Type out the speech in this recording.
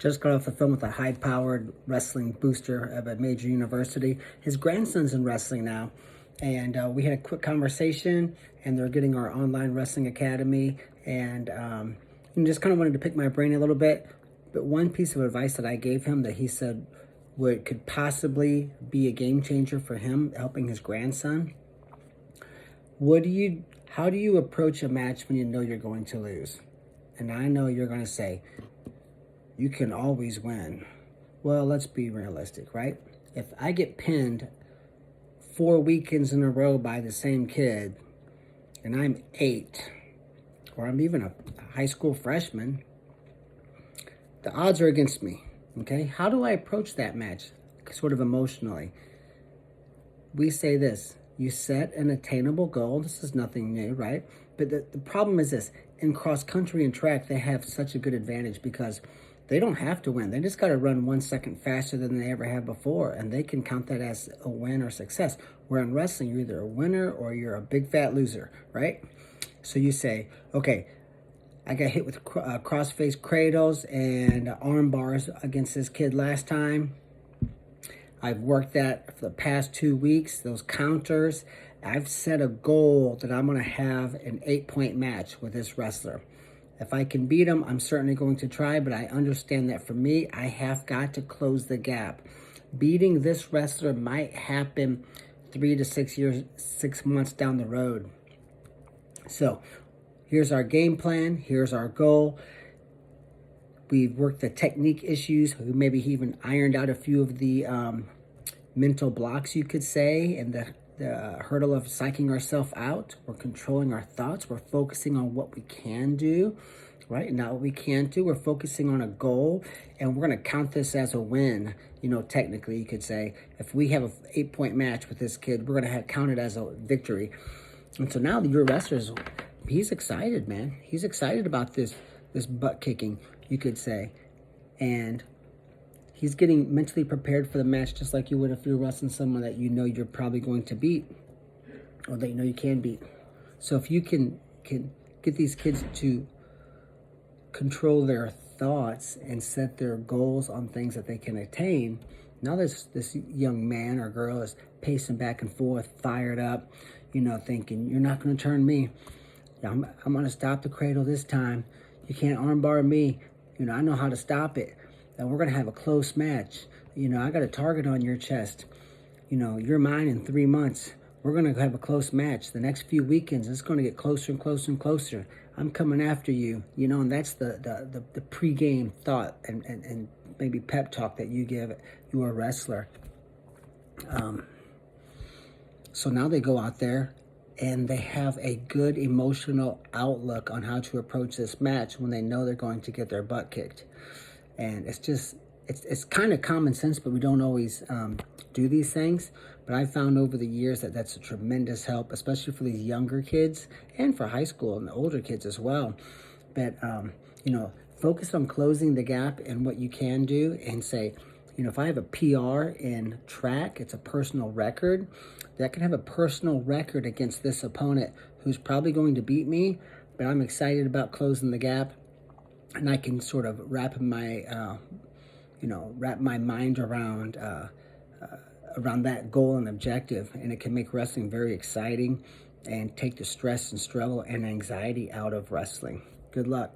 Just got off the phone with a high-powered wrestling booster of a major university. His grandson's in wrestling now, and we had a quick conversation, and they're getting our online wrestling academy, and just kind of wanted to pick my brain a little bit. But one piece of advice that I gave him that he said could possibly be a game changer for him, helping his grandson. How do you approach a match when you know you're going to lose? And I know you're going to say, you can always win. Well, let's be realistic, right? If I get pinned 4 weekends in a row by the same kid, and I'm 8, or I'm even a high school freshman, the odds are against me, okay? How do I approach that match, sort of emotionally? We say this: you set an attainable goal. This is nothing new, right? But the problem is this: in cross country and track, they have such a good advantage because they don't have to win. They just got to run 1 second faster than they ever have before, and they can count that as a win or success. Where in wrestling, you're either a winner or you're a big fat loser, right? So you say, okay, I got hit with cross-face cradles and arm bars against this kid last time. I've worked that for the past 2 weeks, those counters. I've set a goal that I'm going to have an 8-point match with this wrestler. If I can beat him, I'm certainly going to try, but I understand that for me, I have got to close the gap. Beating this wrestler might happen 3 to 6 years, 6 months down the road. So here's our game plan. Here's our goal. We've worked the technique issues. We maybe even ironed out a few of the mental blocks, you could say, and the hurdle of psyching ourselves out. We're controlling our thoughts. We're focusing on what we can do, right? And not what we can't do. We're focusing on a goal, and we're going to count this as a win. Technically, you could say, if we have an 8-point match with this kid, we're going to count it as a victory. And so now your wrestler's, he's excited, man. He's excited about this butt kicking, you could say. And he's getting mentally prepared for the match just like you would if you're wrestling someone that you know you're probably going to beat, or that you know you can beat. So if you can get these kids to control their thoughts and set their goals on things that they can attain, now this young man or girl is pacing back and forth, fired up, thinking, you're not going to turn me. I'm going to stop the cradle this time. You can't armbar me. I know how to stop it. And we're going to have a close match. I got a target on your chest. You're mine in 3 months. We're going to have a close match. The next few weekends, it's going to get closer and closer and closer. I'm coming after you. And that's the pregame thought and maybe pep talk that you give your wrestler. So now they go out there and they have a good emotional outlook on how to approach this match when they know they're going to get their butt kicked. And it's kind of common sense, but we don't always do these things. But I've found over the years that that's a tremendous help, especially for these younger kids and for high school and the older kids as well. But, focus on closing the gap in what you can do and say, if I have a PR in track, it's a personal record, that can have a personal record against this opponent who's probably going to beat me, but I'm excited about closing the gap. And I can sort of wrap my mind around that goal and objective, and it can make wrestling very exciting and take the stress and struggle and anxiety out of wrestling. Good luck.